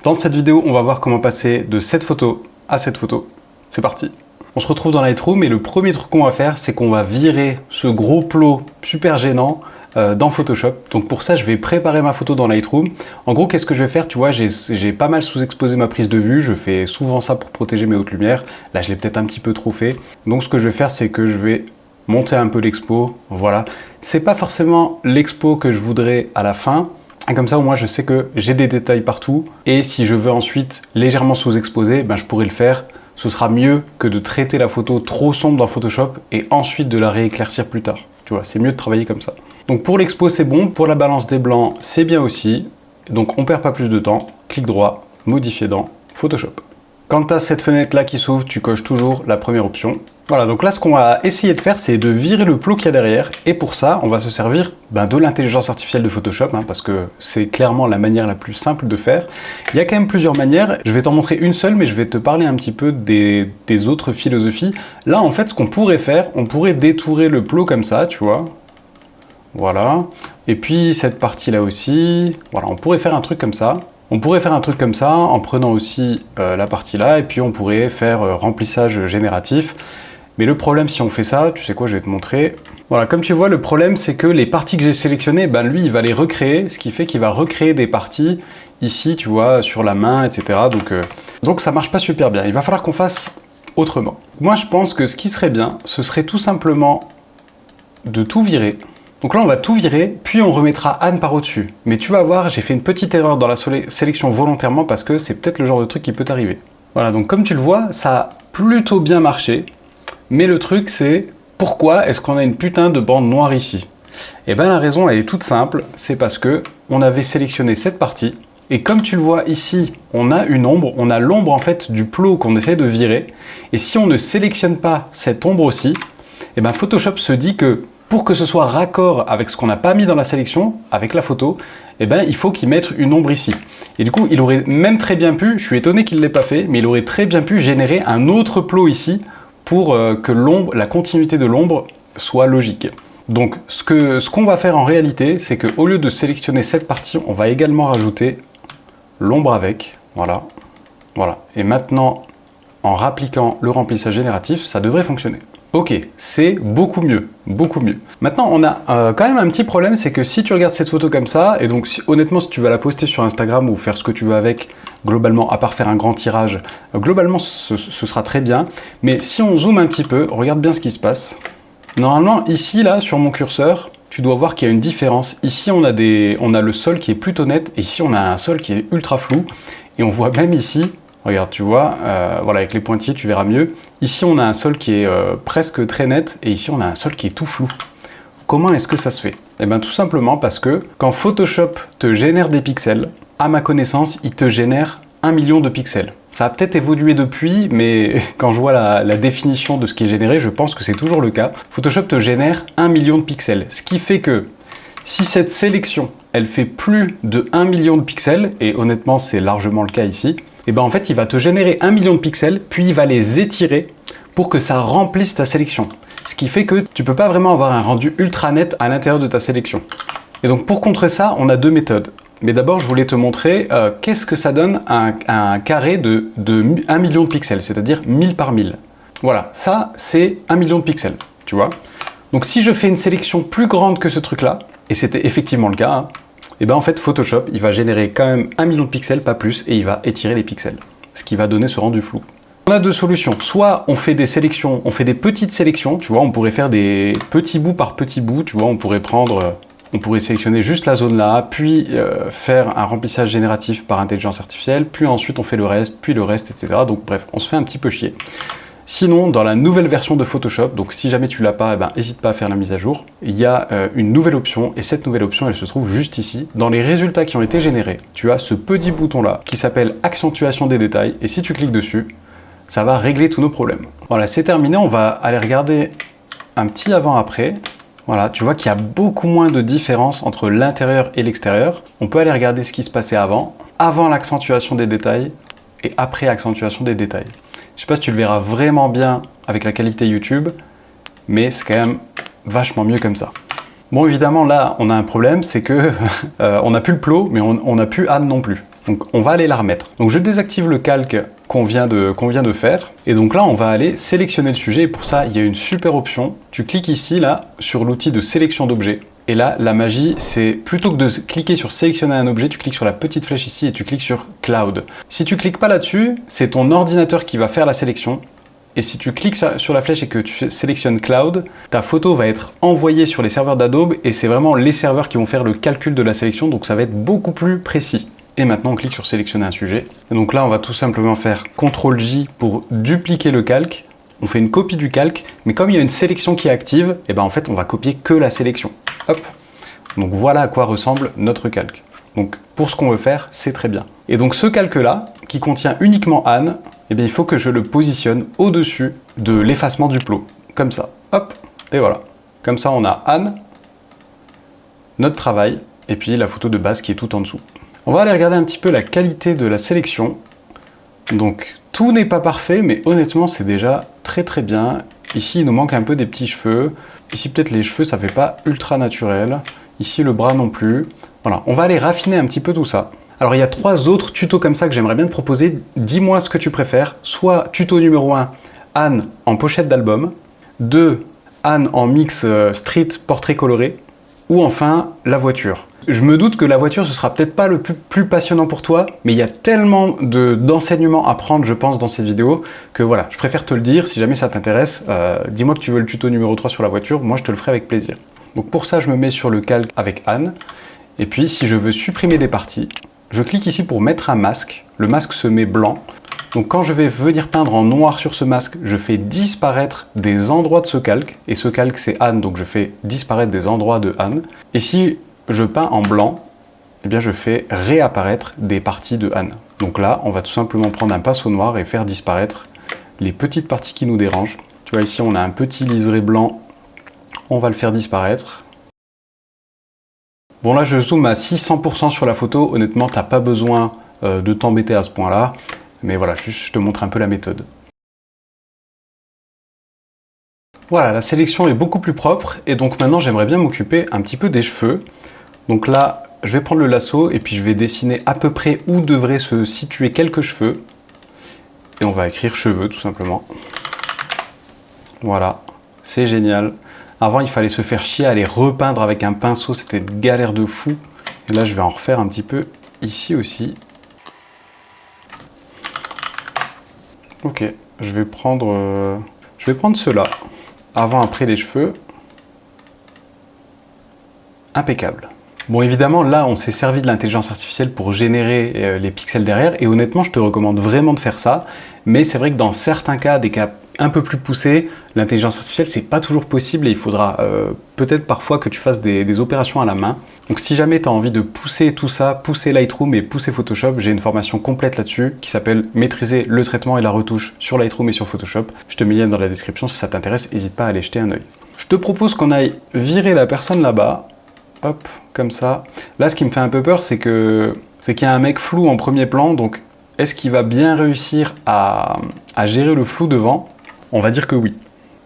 Dans cette vidéo, on va voir comment passer de cette photo à cette photo. C'est parti. On se retrouve dans Lightroom et le premier truc qu'on va faire, c'est qu'on va virer ce gros plot super gênant dans Photoshop. Donc pour ça, je vais préparer ma photo dans Lightroom. En gros, qu'est-ce que je vais faire? Tu vois, j'ai pas mal sous-exposé ma prise de vue. Je fais souvent ça pour protéger mes hautes lumières. Là, je l'ai peut-être un petit peu trop fait. Donc ce que je vais faire, c'est que je vais monter un peu l'expo. Voilà. C'est pas forcément l'expo que je voudrais à la fin. Et comme ça, au moins, je sais que j'ai des détails partout. Et si je veux ensuite légèrement sous-exposer, ben, je pourrais le faire. Ce sera mieux que de traiter la photo trop sombre dans Photoshop et ensuite de la rééclaircir plus tard. Tu vois, c'est mieux de travailler comme ça. Donc pour l'expo, c'est bon. Pour la balance des blancs, c'est bien aussi. Donc on perd pas plus de temps. Clic droit, modifier dans Photoshop. Quand tu as cette fenêtre-là qui s'ouvre, tu coches toujours la première option. Voilà, donc là, ce qu'on va essayer de faire, c'est de virer le plot qu'il y a derrière. Et pour ça, on va se servir de l'intelligence artificielle de Photoshop, parce que c'est clairement la manière la plus simple de faire. Il y a quand même plusieurs manières. Je vais t'en montrer une seule, mais je vais te parler un petit peu des autres philosophies. Là, en fait, ce qu'on pourrait faire, on pourrait détourer le plot comme ça, tu vois. Voilà. Et puis, cette partie-là aussi. Voilà, on pourrait faire un truc comme ça. On pourrait faire un truc comme ça en prenant aussi la partie là, et puis on pourrait faire remplissage génératif. Mais le problème, si on fait ça, tu sais quoi, je vais te montrer. Voilà, comme tu vois, le problème, c'est que les parties que j'ai sélectionnées, lui, il va les recréer, ce qui fait qu'il va recréer des parties ici, tu vois, sur la main, etc. Donc ça marche pas super bien. Il va falloir qu'on fasse autrement. Moi, je pense que ce qui serait bien, ce serait tout simplement de tout virer. Donc là, on va tout virer, puis on remettra Anne par au-dessus. Mais tu vas voir, j'ai fait une petite erreur dans la sélection volontairement parce que c'est peut-être le genre de truc qui peut t'arriver. Voilà, donc comme tu le vois, ça a plutôt bien marché. Mais le truc, c'est pourquoi est-ce qu'on a une putain de bande noire ici? Eh bien, la raison, elle est toute simple. C'est parce que on avait sélectionné cette partie. Et comme tu le vois ici, on a une ombre. On a l'ombre, en fait, du plot qu'on essaie de virer. Et si on ne sélectionne pas cette ombre aussi, eh bien, Photoshop se dit que pour que ce soit raccord avec ce qu'on n'a pas mis dans la sélection, avec la photo, eh ben, il faut qu'il mette une ombre ici. Et du coup, il aurait même très bien pu, je suis étonné qu'il ne l'ait pas fait, mais il aurait très bien pu générer un autre plot ici pour que l'ombre, la continuité de l'ombre soit logique. Donc, ce qu'on va faire en réalité, c'est qu'au lieu de sélectionner cette partie, on va également rajouter l'ombre avec. Voilà. Voilà. Et maintenant, en rappliquant le remplissage génératif, ça devrait fonctionner. Ok, c'est beaucoup mieux, beaucoup mieux. Maintenant, on a quand même un petit problème, c'est que si tu regardes cette photo comme ça, et donc honnêtement, si tu vas la poster sur Instagram ou faire ce que tu veux avec, globalement, à part faire un grand tirage, globalement, ce sera très bien. Mais si on zoome un petit peu, regarde bien ce qui se passe. Normalement, ici, là, sur mon curseur, tu dois voir qu'il y a une différence. Ici, on a le sol qui est plutôt net, et ici, on a un sol qui est ultra flou. Et on voit même ici... Regarde, tu vois, voilà, avec les pointillés, tu verras mieux. Ici, on a un sol qui est presque très net, et ici, on a un sol qui est tout flou. Comment est-ce que ça se fait? Eh bien, tout simplement parce que quand Photoshop te génère des pixels, à ma connaissance, il te génère 1 million de pixels. Ça a peut-être évolué depuis, mais quand je vois la définition de ce qui est généré, je pense que c'est toujours le cas. Photoshop te génère 1 million de pixels, ce qui fait que si cette sélection, elle fait plus de 1 million de pixels, et honnêtement, c'est largement le cas ici, et ben en fait, il va te générer 1 million de pixels, puis il va les étirer pour que ça remplisse ta sélection. Ce qui fait que tu peux pas vraiment avoir un rendu ultra net à l'intérieur de ta sélection. Et donc pour contrer ça, on a deux méthodes. Mais d'abord, je voulais te montrer qu'est-ce que ça donne un carré de 1 million de pixels, c'est-à-dire 1000 par 1000. Voilà, ça c'est 1 million de pixels, tu vois. Donc si je fais une sélection plus grande que ce truc-là, et c'était effectivement le cas, et bien en fait Photoshop il va générer quand même 1 million de pixels, pas plus, et il va étirer les pixels, ce qui va donner ce rendu flou. On a deux solutions, soit on fait des sélections, on fait des petites sélections, tu vois, on pourrait faire des petits bouts par petits bouts, tu vois, on pourrait sélectionner juste la zone là, puis faire un remplissage génératif par intelligence artificielle, puis ensuite on fait le reste, puis le reste, etc. Donc bref, on se fait un petit peu chier. Sinon, dans la nouvelle version de Photoshop, donc si jamais tu l'as pas, n'hésite pas à faire la mise à jour, il y a une nouvelle option, et cette nouvelle option, elle se trouve juste ici. Dans les résultats qui ont été générés, tu as ce petit bouton-là qui s'appelle Accentuation des détails, et si tu cliques dessus, ça va régler tous nos problèmes. Voilà, c'est terminé, on va aller regarder un petit avant-après. Voilà, tu vois qu'il y a beaucoup moins de différence entre l'intérieur et l'extérieur. On peut aller regarder ce qui se passait avant l'accentuation des détails, et après accentuation des détails. Je sais pas si tu le verras vraiment bien avec la qualité YouTube, mais c'est quand même vachement mieux comme ça. Bon, évidemment, là, on a un problème, c'est que on n'a plus le plot, mais on n'a plus Anne non plus. Donc on va aller la remettre. Donc je désactive le calque qu'on vient de faire. Et donc là, on va aller sélectionner le sujet. Et pour ça, il y a une super option. Tu cliques ici, là, sur l'outil de sélection d'objets. Et là, la magie, c'est plutôt que de cliquer sur sélectionner un objet, tu cliques sur la petite flèche ici et tu cliques sur Cloud. Si tu cliques pas là-dessus, c'est ton ordinateur qui va faire la sélection. Et si tu cliques sur la flèche et que tu sélectionnes Cloud, ta photo va être envoyée sur les serveurs d'Adobe et c'est vraiment les serveurs qui vont faire le calcul de la sélection, donc ça va être beaucoup plus précis. Et maintenant, on clique sur sélectionner un sujet. Et donc là, on va tout simplement faire CTRL-J pour dupliquer le calque. On fait une copie du calque, mais comme il y a une sélection qui est active, et ben en fait, on va copier que la sélection. Hop. Donc voilà à quoi ressemble notre calque. Donc pour ce qu'on veut faire, c'est très bien. Et donc ce calque-là, qui contient uniquement Anne, eh bien il faut que je le positionne au-dessus de l'effacement du plot. Comme ça. Hop. Et voilà. Comme ça, on a Anne, notre travail, et puis la photo de base qui est tout en dessous. On va aller regarder un petit peu la qualité de la sélection. Donc tout n'est pas parfait, mais honnêtement, c'est déjà très très bien. Ici, il nous manque un peu des petits cheveux. Ici, peut-être les cheveux, ça fait pas ultra naturel. Ici, le bras non plus. Voilà, on va aller raffiner un petit peu tout ça. Alors, il y a 3 autres tutos comme ça que j'aimerais bien te proposer. Dis-moi ce que tu préfères. Soit tuto numéro 1, Anne en pochette d'album. 2, Anne en mix street portrait coloré. Ou enfin, la voiture. Je me doute que la voiture, ce sera peut-être pas le plus passionnant pour toi, mais il y a tellement d'enseignements à prendre, je pense, dans cette vidéo, que voilà, je préfère te le dire, si jamais ça t'intéresse, dis-moi que tu veux le tuto numéro 3 sur la voiture, moi je te le ferai avec plaisir. Donc pour ça, je me mets sur le calque avec Anne, et puis si je veux supprimer des parties, je clique ici pour mettre un masque, le masque se met blanc, donc quand je vais venir peindre en noir sur ce masque, je fais disparaître des endroits de ce calque, et ce calque c'est Anne, donc je fais disparaître des endroits de Anne, et si je peins en blanc, eh bien je fais réapparaître des parties de Anne. Donc là, on va tout simplement prendre un pinceau noir et faire disparaître les petites parties qui nous dérangent. Tu vois, ici on a un petit liseré blanc, on va le faire disparaître. Bon là, je zoome à 600% sur la photo, honnêtement, t'as pas besoin de t'embêter à ce point-là, mais voilà, juste je te montre un peu la méthode. Voilà, la sélection est beaucoup plus propre, et donc maintenant j'aimerais bien m'occuper un petit peu des cheveux. Donc là, je vais prendre le lasso et puis je vais dessiner à peu près où devraient se situer quelques cheveux. Et on va écrire cheveux tout simplement. Voilà, c'est génial. Avant, il fallait se faire chier à les repeindre avec un pinceau, c'était une galère de fou. Et là, je vais en refaire un petit peu ici aussi. Ok, je vais prendre ceux-là. Avant, après les cheveux. Impeccable. Bon, évidemment, là, on s'est servi de l'intelligence artificielle pour générer les pixels derrière, et honnêtement, je te recommande vraiment de faire ça, mais c'est vrai que dans certains cas, des cas un peu plus poussés, l'intelligence artificielle, c'est pas toujours possible, et il faudra peut-être parfois que tu fasses des opérations à la main. Donc si jamais tu as envie de pousser tout ça, pousser Lightroom et pousser Photoshop, j'ai une formation complète là-dessus qui s'appelle Maîtriser le traitement et la retouche sur Lightroom et sur Photoshop. Je te mets le lien dans la description, si ça t'intéresse, n'hésite pas à aller jeter un œil. Je te propose qu'on aille virer la personne là-bas. Hop, comme ça. Là, ce qui me fait un peu peur, c'est qu'il y a un mec flou en premier plan, donc est-ce qu'il va bien réussir à gérer le flou devant? On va dire que oui.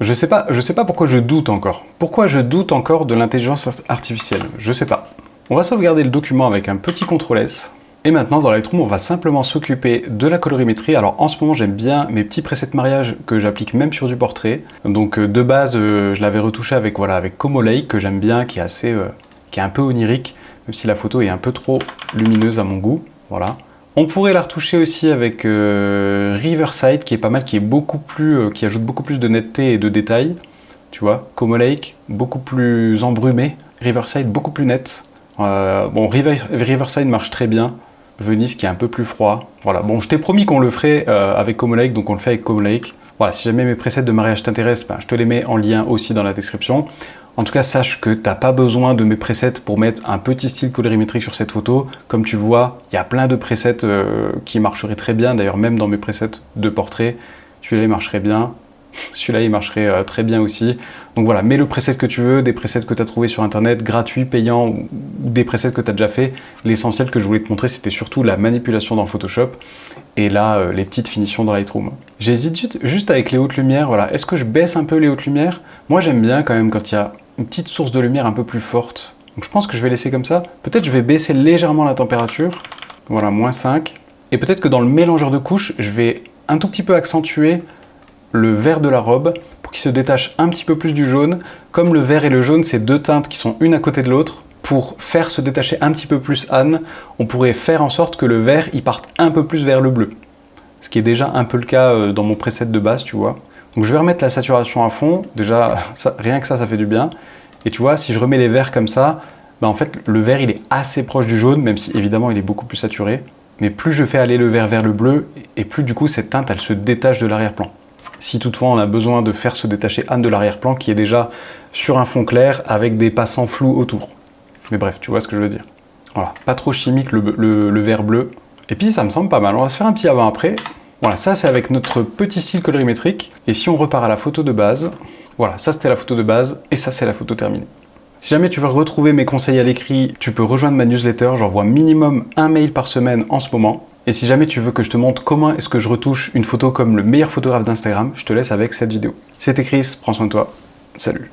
Je sais pas pourquoi je doute encore. Pourquoi je doute encore de l'intelligence artificielle? Je sais pas. On va sauvegarder le document avec un petit CTRL S. Et maintenant, dans Lightroom, on va simplement s'occuper de la colorimétrie. Alors en ce moment, j'aime bien mes petits presets mariage que j'applique même sur du portrait. Donc de base, je l'avais retouché avec Como Lake, que j'aime bien, qui est un peu onirique, même si la photo est un peu trop lumineuse à mon goût. Voilà. On pourrait la retoucher aussi avec Riverside, qui est pas mal, qui ajoute beaucoup plus de netteté et de détails. Tu vois, Como Lake, beaucoup plus embrumé. Riverside, beaucoup plus net. Bon, Riverside marche très bien. Venice, qui est un peu plus froid. Voilà. Bon, je t'ai promis qu'on le ferait avec Como Lake, donc on le fait avec Como Lake. Voilà, si jamais mes presets de mariage t'intéressent, ben, je te les mets en lien aussi dans la description. En tout cas, sache que tu n'as pas besoin de mes presets pour mettre un petit style colorimétrique sur cette photo. Comme tu le vois, il y a plein de presets qui marcheraient très bien. D'ailleurs, même dans mes presets de portrait, celui-là, il marcherait bien. Celui-là, il marcherait très bien aussi. Donc voilà, mets le preset que tu veux, des presets que tu as trouvé sur Internet, gratuits, payants, ou des presets que tu as déjà fait. L'essentiel que je voulais te montrer, c'était surtout la manipulation dans Photoshop. Et là, les petites finitions dans Lightroom. J'hésite juste avec les hautes lumières. Voilà. Est-ce que je baisse un peu les hautes lumières? Moi, j'aime bien quand même quand il y a une petite source de lumière un peu plus forte. Donc je pense que je vais laisser comme ça. Peut-être je vais baisser légèrement la température. Voilà, -5. Et peut-être que dans le mélangeur de couches, je vais un tout petit peu accentuer le vert de la robe pour qu'il se détache un petit peu plus du jaune. Comme le vert et le jaune, c'est deux teintes qui sont une à côté de l'autre, pour faire se détacher un petit peu plus Anne, on pourrait faire en sorte que le vert il parte un peu plus vers le bleu. Ce qui est déjà un peu le cas dans mon preset de base, tu vois. Donc je vais remettre la saturation à fond. Déjà, rien que ça fait du bien. Et tu vois, si je remets les verts comme ça, bah en fait, le vert il est assez proche du jaune, même si évidemment il est beaucoup plus saturé. Mais plus je fais aller le vert vers le bleu, et plus du coup cette teinte elle se détache de l'arrière-plan. Si toutefois on a besoin de faire se détacher Anne de l'arrière-plan qui est déjà sur un fond clair avec des passants flous autour. Mais bref, tu vois ce que je veux dire. Voilà, pas trop chimique le vert bleu. Et puis ça me semble pas mal. On va se faire un petit avant-après. Voilà, ça c'est avec notre petit style colorimétrique. Et si on repart à la photo de base, voilà, ça c'était la photo de base et ça c'est la photo terminée. Si jamais tu veux retrouver mes conseils à l'écrit, tu peux rejoindre ma newsletter. J'envoie minimum un mail par semaine en ce moment. Et si jamais tu veux que je te montre comment est-ce que je retouche une photo comme le meilleur photographe d'Instagram, je te laisse avec cette vidéo. C'était Chris, prends soin de toi. Salut.